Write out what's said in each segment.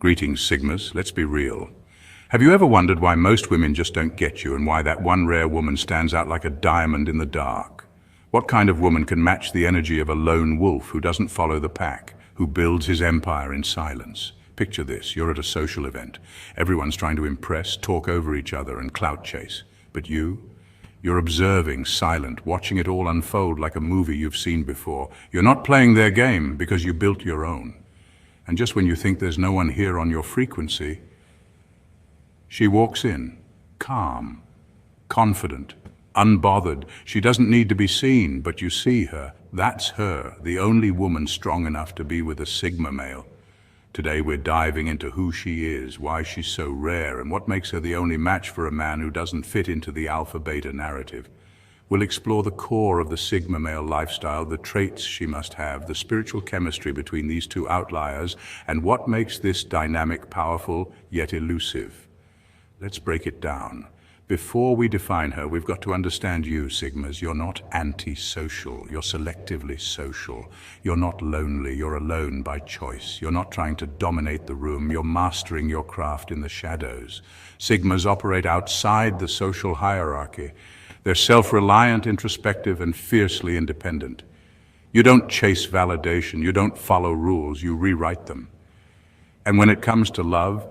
Greetings, Sigmas. Let's be real. Have you ever wondered why most women just don't get you and why that one rare woman stands out like a diamond in the dark? What kind of woman can match the energy of a lone wolf who doesn't follow the pack, who builds his empire in silence? Picture this, you're at a social event. Everyone's trying to impress, talk over each other and clout chase. But you're observing, silent, watching it all unfold like a movie you've seen before. You're not playing their game because you built your own. And just when you think there's no one here on your frequency, she walks in, calm, confident, unbothered. She doesn't need to be seen, but you see her. That's her, the only woman strong enough to be with a Sigma male. Today we're diving into who she is, why she's so rare, and what makes her the only match for a man who doesn't fit into the alpha-beta narrative. We'll explore the core of the Sigma male lifestyle, the traits she must have, the spiritual chemistry between these two outliers, and what makes this dynamic powerful yet elusive. Let's break it down. Before we define her, we've got to understand you, Sigmas. You're not anti-social. You're selectively social. You're not lonely. You're alone by choice. You're not trying to dominate the room. You're mastering your craft in the shadows. Sigmas operate outside the social hierarchy. They're self-reliant, introspective, and fiercely independent. You don't chase validation. You don't follow rules. You rewrite them. And when it comes to love,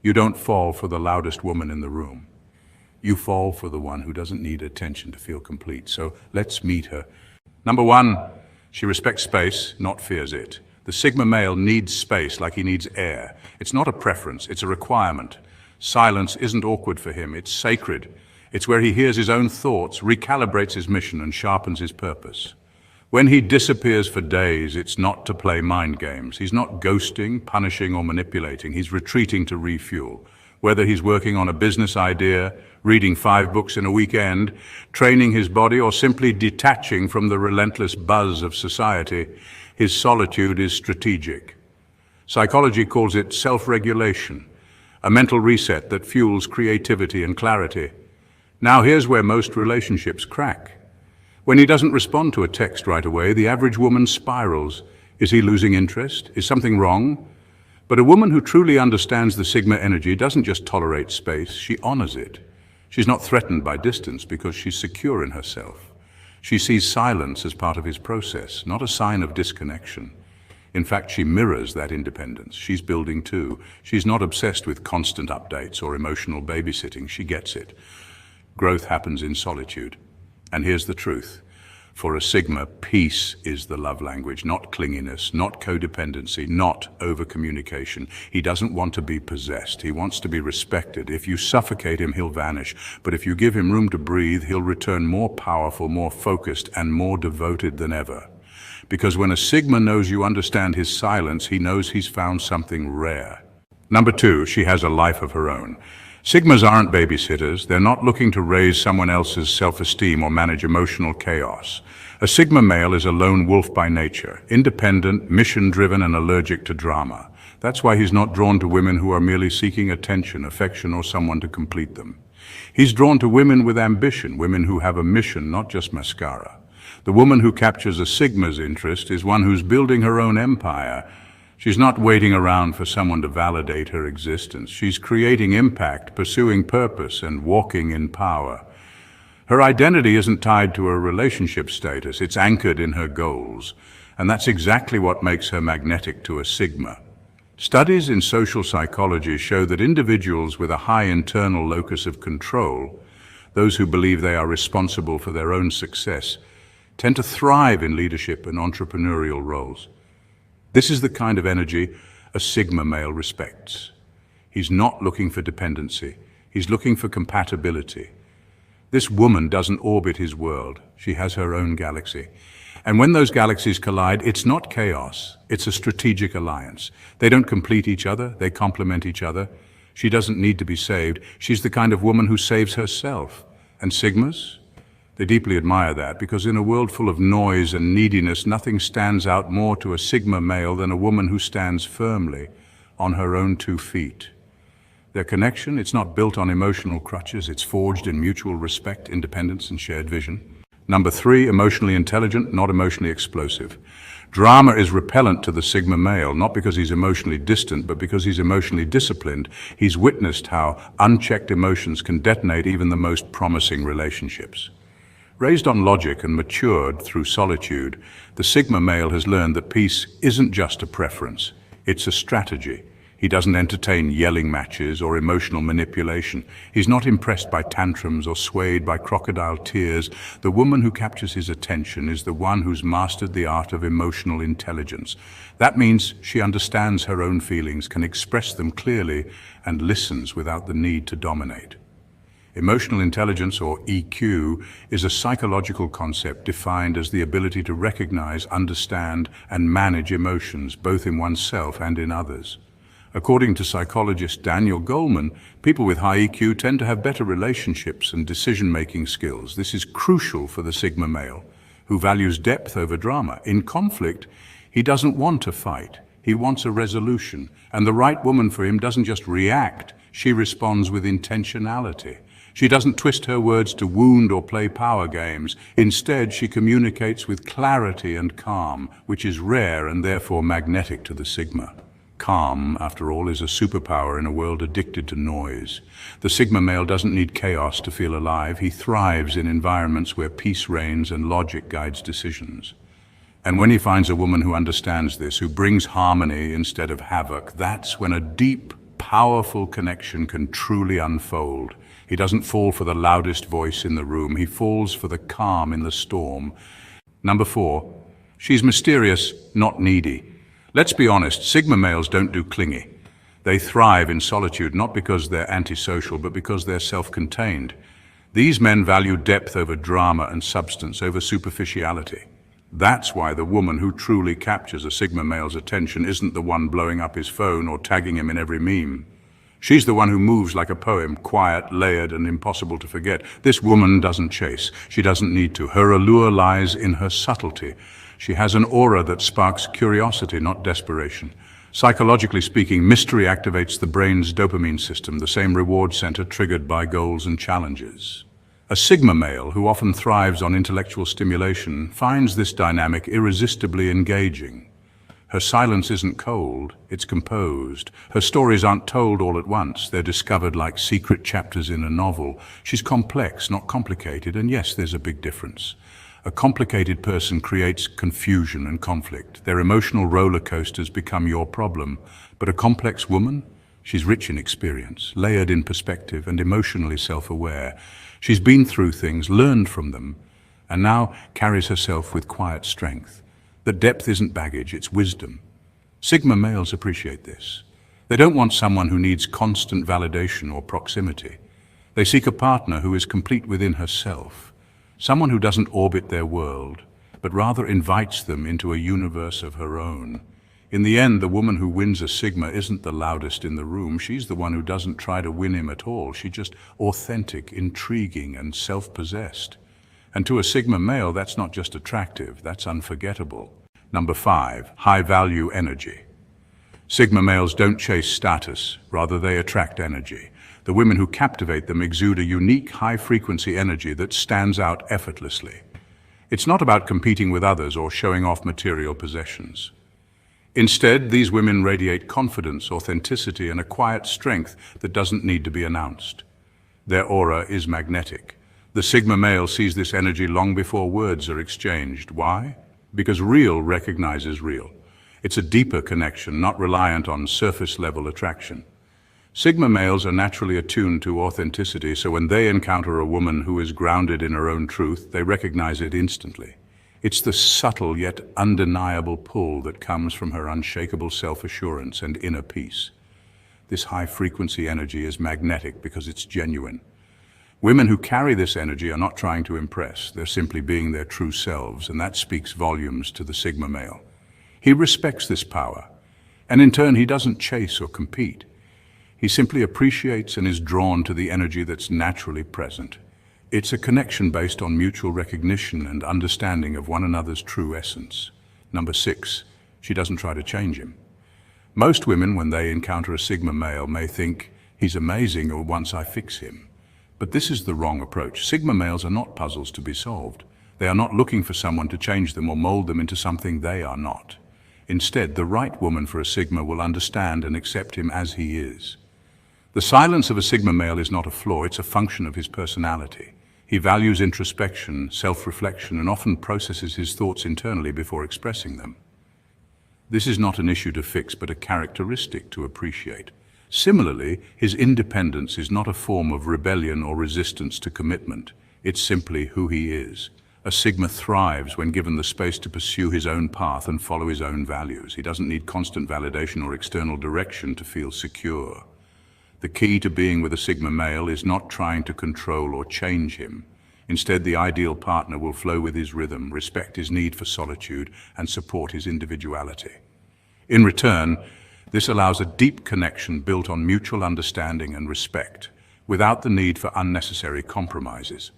you don't fall for the loudest woman in the room. You fall for the one who doesn't need attention to feel complete. So let's meet her. Number one, she respects space, not fears it. The Sigma male needs space like he needs air. It's not a preference, it's a requirement. Silence isn't awkward for him, it's sacred. It's where he hears his own thoughts, recalibrates his mission, and sharpens his purpose. When he disappears for days, it's not to play mind games. He's not ghosting, punishing, or manipulating. He's retreating to refuel. Whether he's working on a business idea, reading 5 books in a weekend, training his body, or simply detaching from the relentless buzz of society, his solitude is strategic. Psychology calls it self-regulation, a mental reset that fuels creativity and clarity. Now here's where most relationships crack. When he doesn't respond to a text right away, the average woman spirals. Is he losing interest? Is something wrong? But a woman who truly understands the Sigma energy doesn't just tolerate space, she honors it. She's not threatened by distance because she's secure in herself. She sees silence as part of his process, not a sign of disconnection. In fact, she mirrors that independence. She's building too. She's not obsessed with constant updates or emotional babysitting. She gets it. Growth happens in solitude. And here's the truth. For a Sigma, peace is the love language, not clinginess, not codependency, not over-communication. He doesn't want to be possessed. He wants to be respected. If you suffocate him, he'll vanish. But if you give him room to breathe, he'll return more powerful, more focused, and more devoted than ever. Because when a Sigma knows you understand his silence, he knows he's found something rare. Number two, she has a life of her own. Sigmas aren't babysitters. They're not looking to raise someone else's self-esteem or manage emotional chaos. A Sigma male is a lone wolf by nature, independent, mission-driven, and allergic to drama. That's why he's not drawn to women who are merely seeking attention, affection, or someone to complete them. He's drawn to women with ambition, women who have a mission, not just mascara. The woman who captures a Sigma's interest is one who's building her own empire. She's not waiting around for someone to validate her existence. She's creating impact, pursuing purpose, and walking in power. Her identity isn't tied to her relationship status. It's anchored in her goals. And that's exactly what makes her magnetic to a Sigma. Studies in social psychology show that individuals with a high internal locus of control, those who believe they are responsible for their own success, tend to thrive in leadership and entrepreneurial roles. This is the kind of energy a Sigma male respects. He's not looking for dependency. He's looking for compatibility. This woman doesn't orbit his world. She has her own galaxy. And when those galaxies collide, it's not chaos. It's a strategic alliance. They don't complete each other. They complement each other. She doesn't need to be saved. She's the kind of woman who saves herself. And Sigmas? They deeply admire that because in a world full of noise and neediness, nothing stands out more to a Sigma male than a woman who stands firmly on her own 2 feet. Their connection, it's not built on emotional crutches, it's forged in mutual respect, independence, and shared vision. Number 3, emotionally intelligent, not emotionally explosive. Drama is repellent to the Sigma male, not because he's emotionally distant, but because he's emotionally disciplined. He's witnessed how unchecked emotions can detonate even the most promising relationships. Raised on logic and matured through solitude, the Sigma male has learned that peace isn't just a preference, it's a strategy. He doesn't entertain yelling matches or emotional manipulation. He's not impressed by tantrums or swayed by crocodile tears. The woman who captures his attention is the one who's mastered the art of emotional intelligence. That means she understands her own feelings, can express them clearly, and listens without the need to dominate. Emotional intelligence, or EQ, is a psychological concept defined as the ability to recognize, understand, and manage emotions, both in oneself and in others. According to psychologist Daniel Goleman, people with high EQ tend to have better relationships and decision-making skills. This is crucial for the Sigma male, who values depth over drama. In conflict, he doesn't want to fight. He wants a resolution. And the right woman for him doesn't just react, she responds with intentionality. She doesn't twist her words to wound or play power games. Instead, she communicates with clarity and calm, which is rare and therefore magnetic to the Sigma. Calm, after all, is a superpower in a world addicted to noise. The Sigma male doesn't need chaos to feel alive. He thrives in environments where peace reigns and logic guides decisions. And when he finds a woman who understands this, who brings harmony instead of havoc, that's when a deep, powerful connection can truly unfold. He doesn't fall for the loudest voice in the room. He falls for the calm in the storm. Number 4, she's mysterious, not needy. Let's be honest, Sigma males don't do clingy. They thrive in solitude, not because they're antisocial, but because they're self-contained. These men value depth over drama and substance over superficiality. That's why the woman who truly captures a Sigma male's attention isn't the one blowing up his phone or tagging him in every meme. She's the one who moves like a poem, quiet, layered, and impossible to forget. This woman doesn't chase. She doesn't need to. Her allure lies in her subtlety. She has an aura that sparks curiosity, not desperation. Psychologically speaking, mystery activates the brain's dopamine system, the same reward center triggered by goals and challenges. A Sigma male, who often thrives on intellectual stimulation, finds this dynamic irresistibly engaging. Her silence isn't cold, it's composed. Her stories aren't told all at once, they're discovered like secret chapters in a novel. She's complex, not complicated, and yes, there's a big difference. A complicated person creates confusion and conflict. Their emotional roller coasters become your problem. But a complex woman? She's rich in experience, layered in perspective, and emotionally self-aware. She's been through things, learned from them, and now carries herself with quiet strength. That depth isn't baggage, it's wisdom. Sigma males appreciate this. They don't want someone who needs constant validation or proximity. They seek a partner who is complete within herself. Someone who doesn't orbit their world, but rather invites them into a universe of her own. In the end, the woman who wins a Sigma isn't the loudest in the room. She's the one who doesn't try to win him at all. She's just authentic, intriguing, and self-possessed. And to a Sigma male, that's not just attractive, that's unforgettable. Number 5, high-value energy. Sigma males don't chase status, rather they attract energy. The women who captivate them exude a unique high-frequency energy that stands out effortlessly. It's not about competing with others or showing off material possessions. Instead, these women radiate confidence, authenticity, and a quiet strength that doesn't need to be announced. Their aura is magnetic. The Sigma male sees this energy long before words are exchanged. Why? Because real recognizes real. It's a deeper connection, not reliant on surface-level attraction. Sigma males are naturally attuned to authenticity, so when they encounter a woman who is grounded in her own truth, they recognize it instantly. It's the subtle yet undeniable pull that comes from her unshakable self-assurance and inner peace. This high-frequency energy is magnetic because it's genuine. Women who carry this energy are not trying to impress, they're simply being their true selves, and that speaks volumes to the Sigma male. He respects this power, and in turn he doesn't chase or compete. He simply appreciates and is drawn to the energy that's naturally present. It's a connection based on mutual recognition and understanding of one another's true essence. Number 6, she doesn't try to change him. Most women, when they encounter a Sigma male, may think, he's amazing or once I fix him. But this is the wrong approach. Sigma males are not puzzles to be solved. They are not looking for someone to change them or mold them into something they are not. Instead, the right woman for a Sigma will understand and accept him as he is. The silence of a Sigma male is not a flaw, it's a function of his personality. He values introspection, self-reflection, and often processes his thoughts internally before expressing them. This is not an issue to fix, but a characteristic to appreciate. Similarly, his independence is not a form of rebellion or resistance to commitment. It's simply who he is. A Sigma thrives when given the space to pursue his own path and follow his own values. He doesn't need constant validation or external direction to feel secure. The key to being with a Sigma male is not trying to control or change him. Instead, the ideal partner will flow with his rhythm, respect his need for solitude, and support his individuality. In return, this allows a deep connection built on mutual understanding and respect, without the need for unnecessary compromises.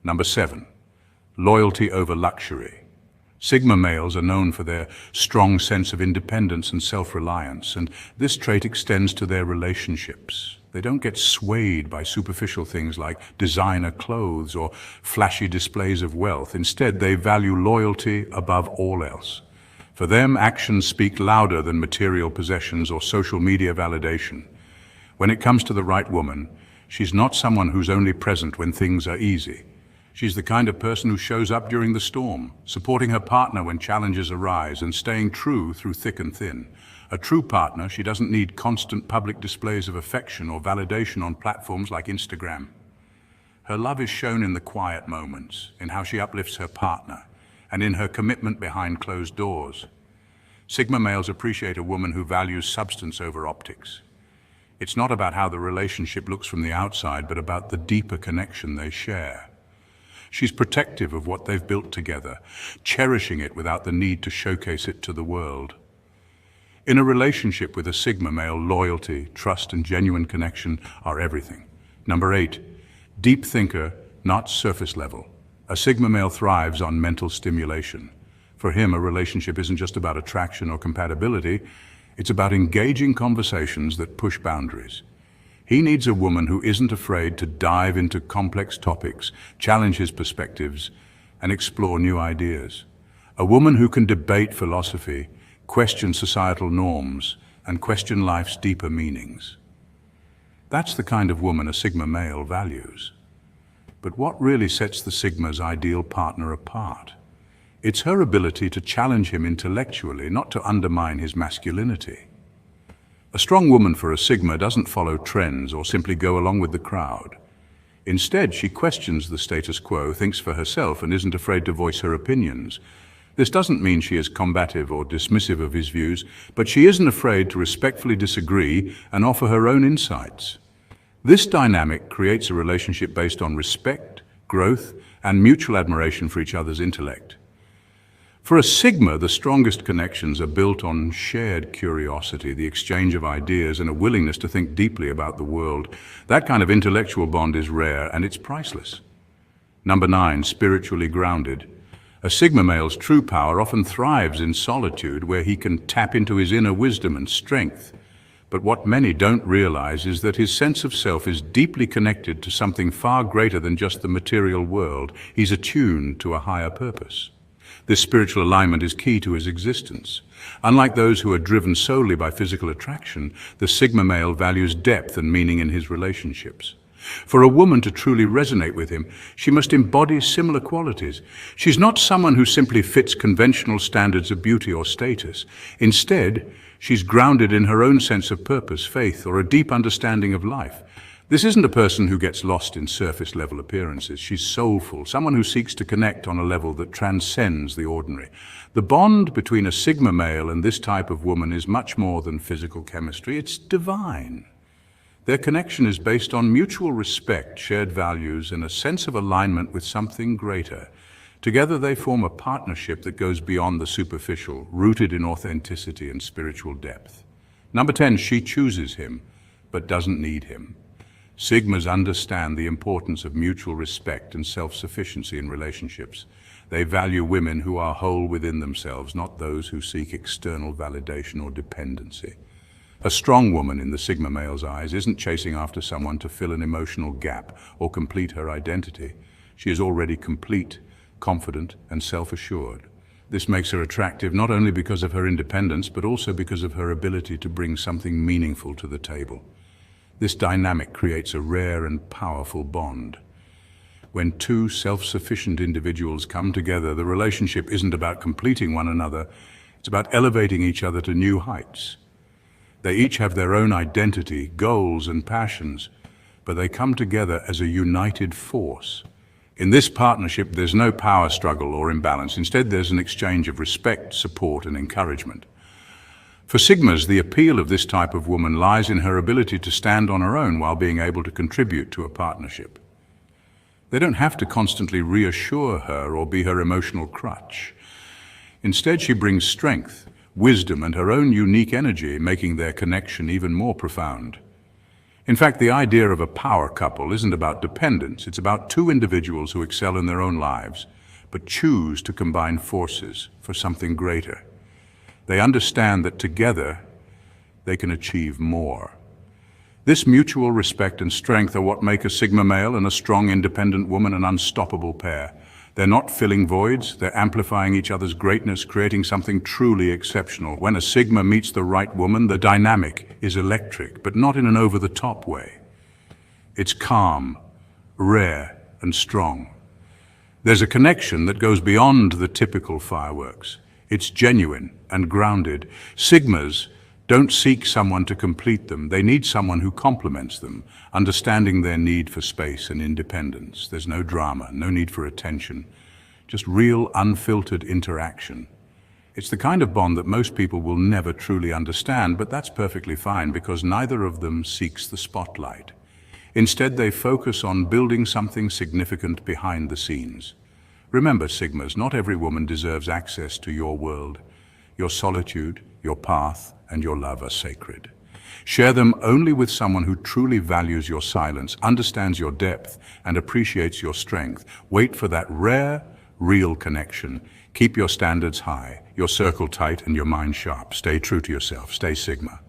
Number 7. Loyalty over luxury. Sigma males are known for their strong sense of independence and self-reliance, and this trait extends to their relationships. They don't get swayed by superficial things like designer clothes or flashy displays of wealth. Instead, they value loyalty above all else. For them, actions speak louder than material possessions or social media validation. When it comes to the right woman, she's not someone who's only present when things are easy. She's the kind of person who shows up during the storm, supporting her partner when challenges arise and staying true through thick and thin. A true partner, she doesn't need constant public displays of affection or validation on platforms like Instagram. Her love is shown in the quiet moments, in how she uplifts her partner, and in her commitment behind closed doors. Sigma males appreciate a woman who values substance over optics. It's not about how the relationship looks from the outside, but about the deeper connection they share. She's protective of what they've built together, cherishing it without the need to showcase it to the world. In a relationship with a Sigma male, loyalty, trust, and genuine connection are everything. Number 8, deep thinker, not surface level. A Sigma male thrives on mental stimulation. For him, a relationship isn't just about attraction or compatibility, it's about engaging conversations that push boundaries. He needs a woman who isn't afraid to dive into complex topics, challenge his perspectives, and explore new ideas. A woman who can debate philosophy, question societal norms, and question life's deeper meanings. That's the kind of woman a Sigma male values. But what really sets the Sigma's ideal partner apart? It's her ability to challenge him intellectually, not to undermine his masculinity. A strong woman for a Sigma doesn't follow trends or simply go along with the crowd. Instead, she questions the status quo, thinks for herself, and isn't afraid to voice her opinions. This doesn't mean she is combative or dismissive of his views, but she isn't afraid to respectfully disagree and offer her own insights. This dynamic creates a relationship based on respect, growth, and mutual admiration for each other's intellect. For a Sigma, the strongest connections are built on shared curiosity, the exchange of ideas, and a willingness to think deeply about the world. That kind of intellectual bond is rare, and it's priceless. Number 9, spiritually grounded. A Sigma male's true power often thrives in solitude, where he can tap into his inner wisdom and strength. But what many don't realize is that his sense of self is deeply connected to something far greater than just the material world. He's attuned to a higher purpose. This spiritual alignment is key to his existence. Unlike those who are driven solely by physical attraction, the Sigma male values depth and meaning in his relationships. For a woman to truly resonate with him, she must embody similar qualities. She's not someone who simply fits conventional standards of beauty or status. Instead, she's grounded in her own sense of purpose, faith, or a deep understanding of life. This isn't a person who gets lost in surface-level appearances. She's soulful, someone who seeks to connect on a level that transcends the ordinary. The bond between a Sigma male and this type of woman is much more than physical chemistry. It's divine. Their connection is based on mutual respect, shared values, and a sense of alignment with something greater. Together they form a partnership that goes beyond the superficial, rooted in authenticity and spiritual depth. Number 10, she chooses him, but doesn't need him. Sigmas understand the importance of mutual respect and self-sufficiency in relationships. They value women who are whole within themselves, not those who seek external validation or dependency. A strong woman in the Sigma male's eyes isn't chasing after someone to fill an emotional gap or complete her identity. She is already complete, confident, and self-assured. This makes her attractive not only because of her independence, but also because of her ability to bring something meaningful to the table. This dynamic creates a rare and powerful bond. When two self-sufficient individuals come together, the relationship isn't about completing one another, it's about elevating each other to new heights. They each have their own identity, goals, and passions, but they come together as a united force. In this partnership, there's no power struggle or imbalance. Instead, there's an exchange of respect, support, and encouragement. For Sigmas, the appeal of this type of woman lies in her ability to stand on her own while being able to contribute to a partnership. They don't have to constantly reassure her or be her emotional crutch. Instead, she brings strength, wisdom, and her own unique energy, making their connection even more profound. In fact, the idea of a power couple isn't about dependence. It's about two individuals who excel in their own lives, but choose to combine forces for something greater. They understand that together, they can achieve more. This mutual respect and strength are what make a Sigma male and a strong, independent woman an unstoppable pair. They're not filling voids, they're amplifying each other's greatness, creating something truly exceptional. When a Sigma meets the right woman, the dynamic is electric, but not in an over-the-top way. It's calm, rare, and strong. There's a connection that goes beyond the typical fireworks. It's genuine and grounded. Sigmas don't seek someone to complete them. They need someone who complements them, understanding their need for space and independence. There's no drama, no need for attention, just real, unfiltered interaction. It's the kind of bond that most people will never truly understand, but that's perfectly fine because neither of them seeks the spotlight. Instead, they focus on building something significant behind the scenes. Remember, Sigmas, not every woman deserves access to your world. Your solitude, your path, and your love are sacred. Share them only with someone who truly values your silence, understands your depth, and appreciates your strength. Wait for that rare, real connection. Keep your standards high, your circle tight, and your mind sharp. Stay true to yourself. Stay Sigma.